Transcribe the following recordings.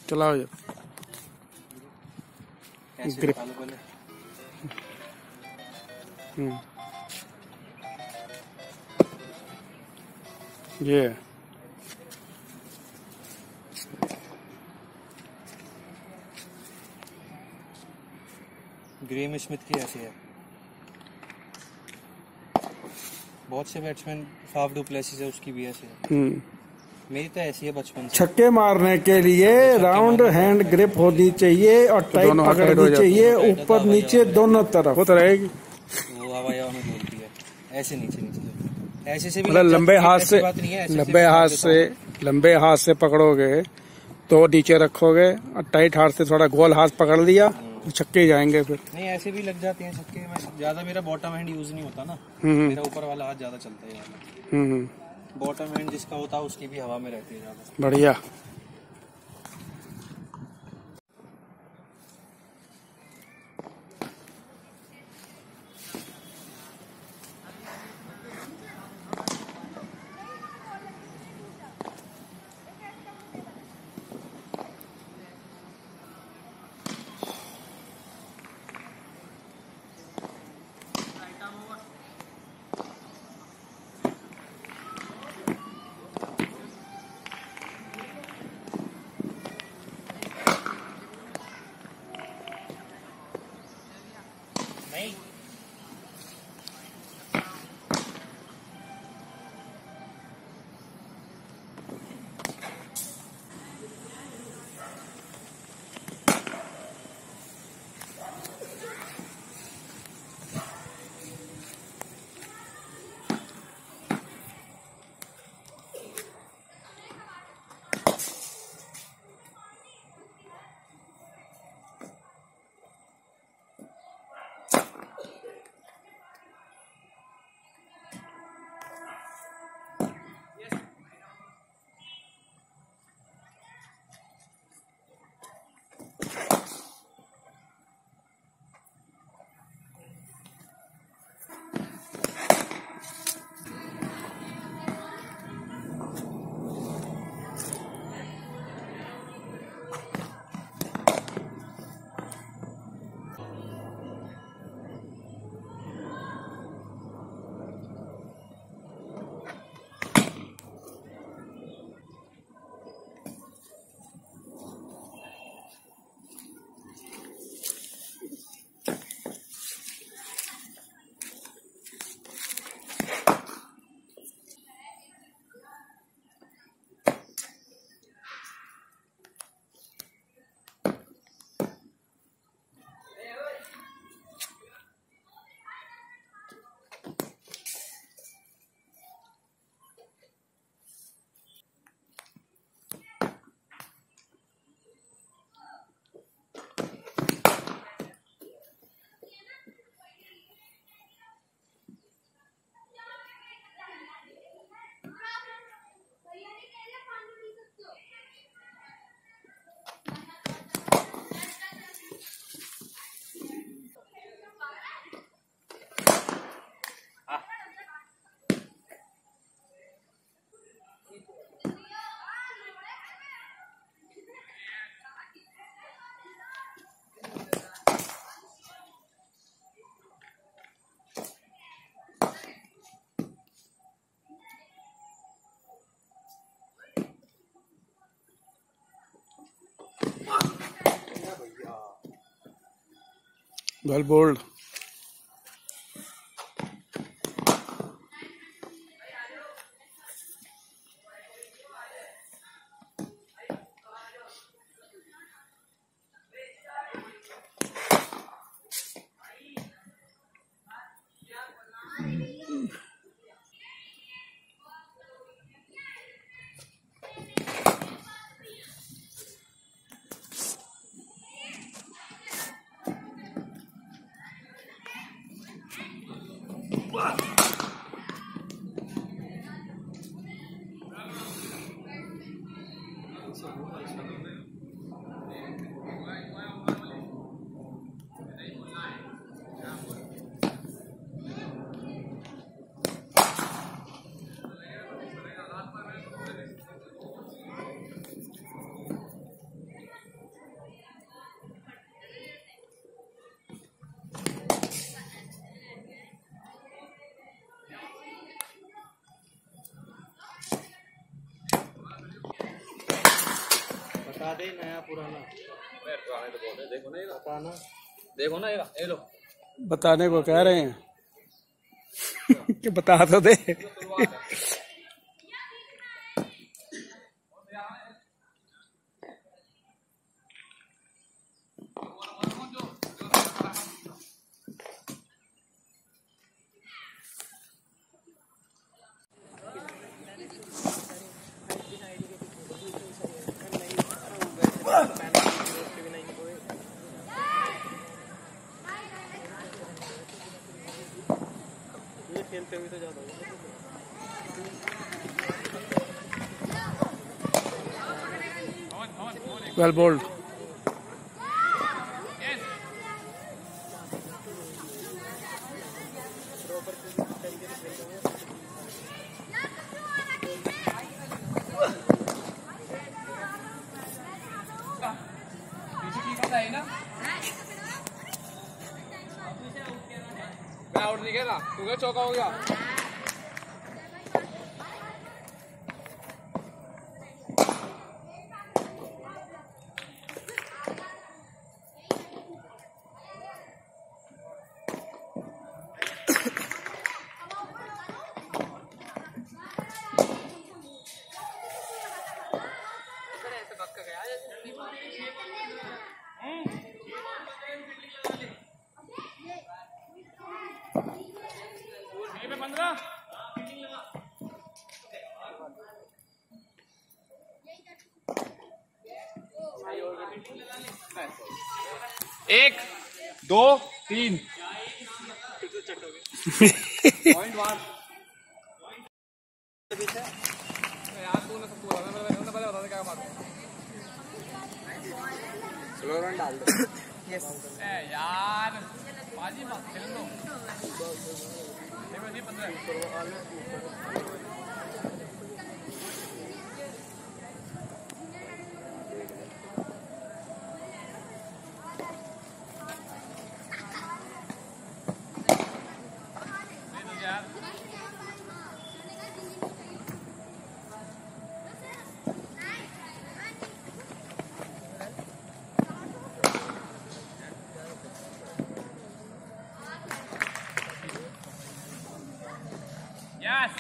चलाओ ये ग्रिप। ये ग्रेम स्मिथ की ऐसी है। बहुत से बैट्समैन, फाफ डू प्लेसिस है, उसकी भी ऐसी है। मेरी तो ऐसी है बचपन से। छक्के मारने के लिए राउंड हैंड ग्रिप होनी चाहिए और टाइट पकड़नी चाहिए, ऊपर नीचे दोनों तरफ वो रहेगी। वो हवा में बोलती है, ऐसे नीचे नीचे, ऐसे से भी मतलब लंबे हाथ से पकड़ोगे तो नीचे रखोगे और टाइट हाथ से थोड़ा गोल हाथ पकड़ लिया तो छक्के जाएंगे। फिर नहीं, ऐसे भी लग जाते हैं छक्के में। ज्यादा मेरा बॉटम हैंड यूज नहीं होता ना, मेरा ऊपर वाला हाथ ज्यादा चलता है। बॉटम हैंड जिसका होता है उसकी भी हवा में रहती है ज्यादा। बढ़िया। Well bowled. बता दे नया पुराना। पुराने तो बोल रहे, देखो ना ये बताना। देखो ना ये लो। बताने को कह रहे हैं कि बता तो दे। खेलते हुए तो ज्यादा वेल बोल्ड। आउट दिखेगा, तू क्या चौका हो गया। एक, दो, तीन। Point one. यार तूने सब बोला, मैंने पहले बता दे क्या मारूं। स्लो रन डाल दो। यस। यार बाजी मत खेल लो। 15। Yes.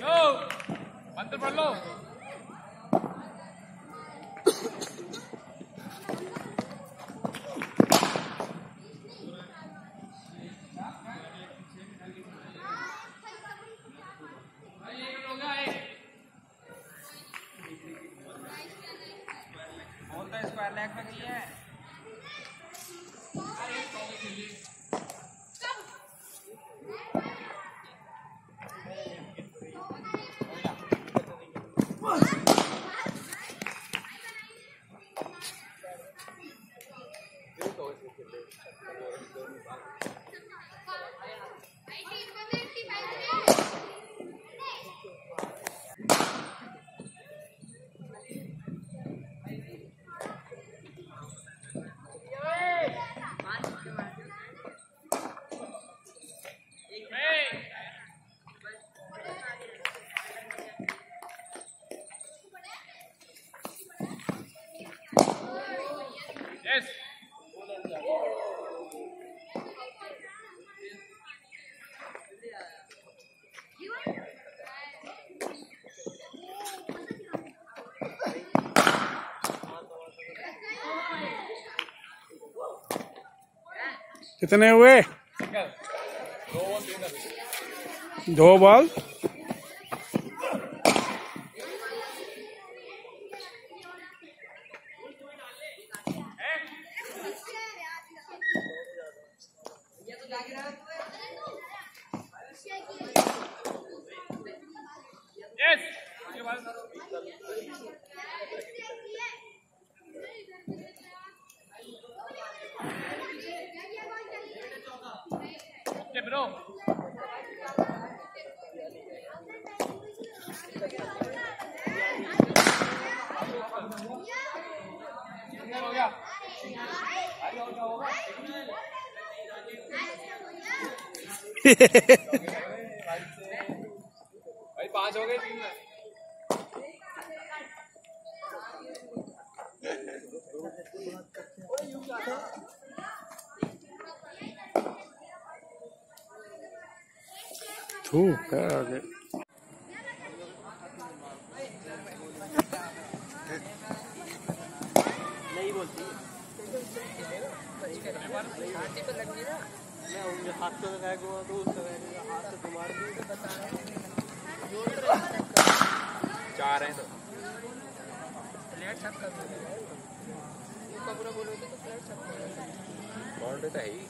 Go. मंत्र पढ़ लो। स्क्वायर लेग में की है। Yes. कितने हुए? 2 बॉल। Yes. Okay, bro. हो गया। भाई 5 हो गए 3 में। क्या आगे नहीं बोलती हाथ तो लगाया हुआ तो उसका हाथ तो तुम्हारे चार है तो फ्लैट सब कर पूरा बोलोगे तो फ्लैट सब बाउंड्री तो है ही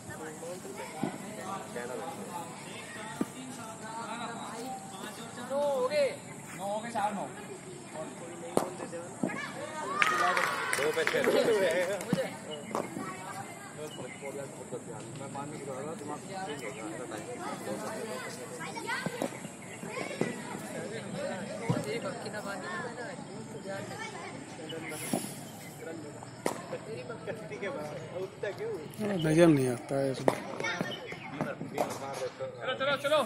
नो हो गए 4 9 दो पे 6 मैं पानी गिरा रहा दिमाग ठीक है नजर नहीं आता है इसमें। चलो चलो चलो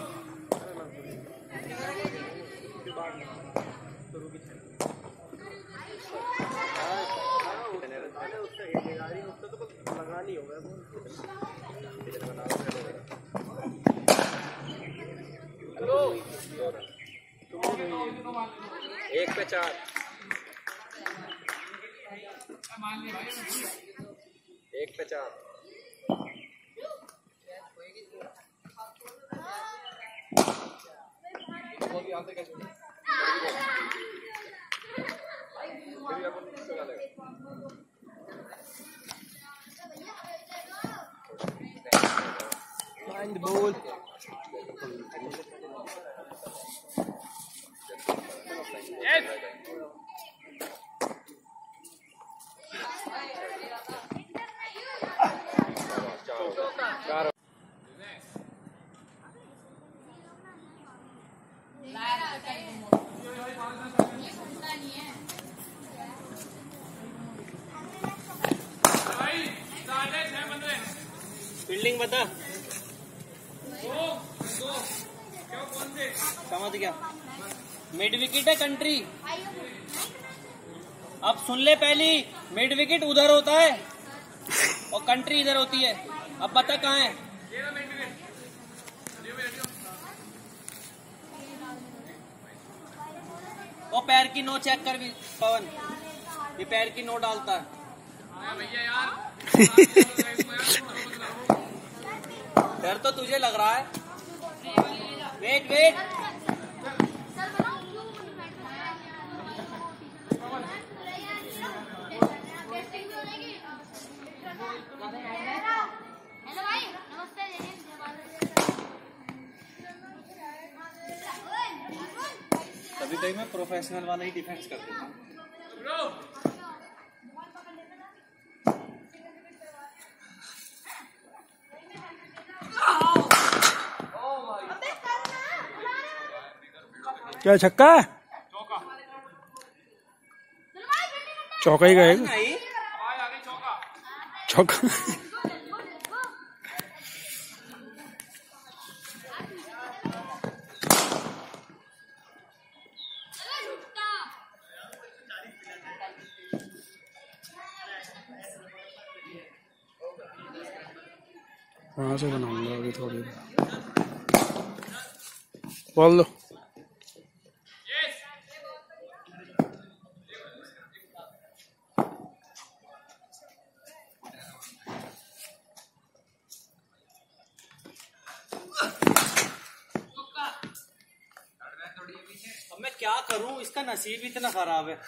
एक पे 4 एक पे 4 Find the ball. Yes. Fielding बता समझ गया। मिड विकेट है कंट्री। अब सुन ले पहली, मिड विकेट उधर होता है और कंट्री इधर होती है। अब बता कहाँ है? वो पैर की नो चेक कर भी पवन, ये पैर की नो डालता है भैया यार। डर तो तुझे लग रहा है। वेट वेट हेलो भाई, नमस्ते। कभी कभी मैं प्रोफेशनल वाला ही डिफेंस कर देता हूँ। क्या छक्का है? चौका ही गएगा। चौका वहां से बनाऊंगा अभी थोड़ी देर। बोल दो। अब मैं क्या करूं, इसका नसीब इतना खराब है।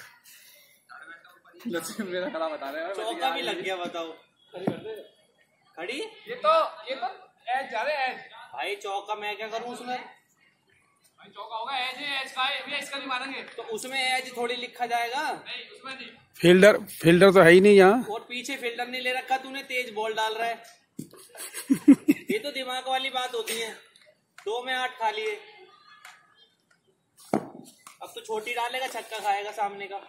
नसीब मेरा खराब बता रहे हैं। चौका भी लग गया, बताओ। खड़ी ये तो एज जा रहे एज। भाई चौका मैं क्या करूं उसमें? भाई चौका होगा, एज है, एज का है, अभी इसका भी मारेंगे। तो उसमें एज थोड़ी लिखा जाएगा। नहीं उसमें नहीं। फील्डर तो है ही नहीं यहाँ। और पीछे फील्डर नहीं ले रखा तूने, तेज बॉल डाल रहा है। ये तो दिमाग वाली बात होती है। 2 में 8 खा लिए। अब तो छोटी डालेगा, छक्का खाएगा सामने का।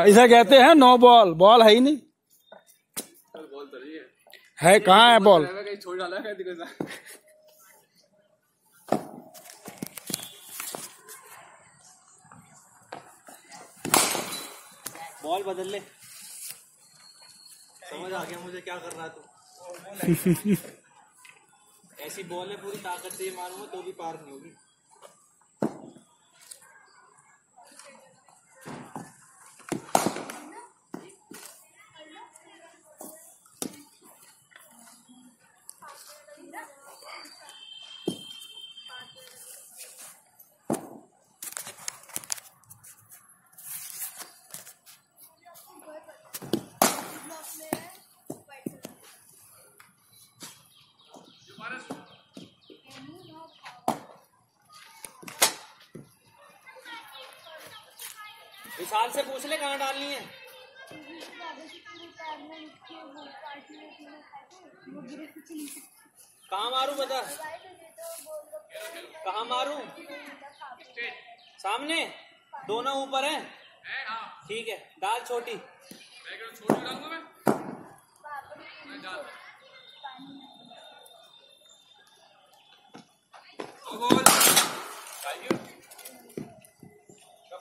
ऐसा कहते हैं नो बॉल। बॉल है ही नहीं। बॉल तो नहीं है कहाँ है बॉल? कहीं छोड़ डाला है कहीं। बॉल बदल ले, समझ आ गया मुझे क्या कर रहा है तू। ऐसी बॉल है पूरी ताकत से मारूंगा तो भी पार नहीं होगी। विशाल से पूछ ले कहाँ डालनी है। कहाँ मारूं बता, कहाँ मारूं? सामने दोनों ऊपर हैं। ठीक है डाल छोटी। छोटी डालूंगा मैं डाल।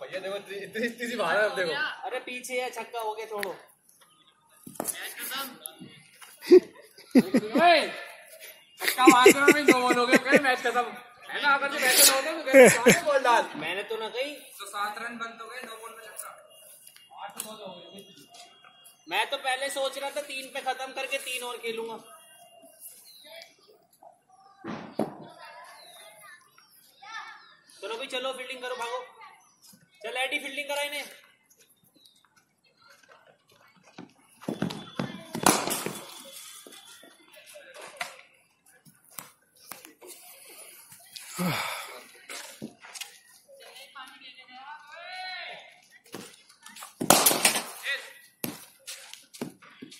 भैया देखो इतनी सी बाहर है देखो। अरे पीछे है, छक्का हो गया, छोड़ो। छक्का मार कर मैं 2 बॉल हो गए, कहीं मैच खत्म है ना। अगर तो वैसे हो गए बॉल डाल। मैंने तो ना कही तो 7 रन बन तो गए, 9 बॉल में छक्का, 8 बॉल हो गए। मैं तो पहले सोच रहा था 3 पे खत्म करके 3 और खेलूंगा। चलो भी चलो, फील्डिंग करो, भागो। चल एडी फील्डिंग करा इन्हें।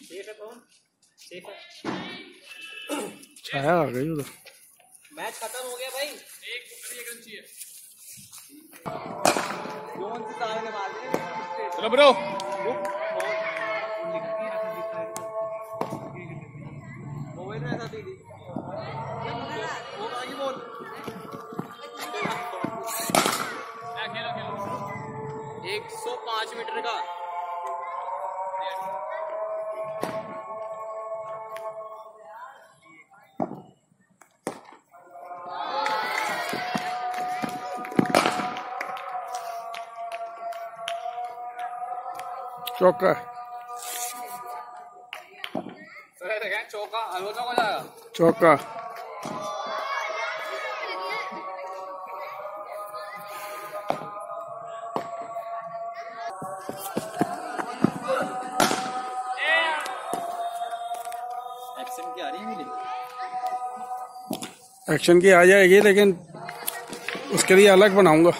सेफ है कौन? सेफ है। छाया आ गई उधर। मैच खत्म हो गया भाई। एक रन चाहिए। चलो ब्रो। खेलो 105 मीटर का। चौका चौका हो जाएगा। चौका एक्शन की आ रही है मेरी। एक्शन की आ जाएगी, लेकिन उसके लिए अलग बनाऊंगा।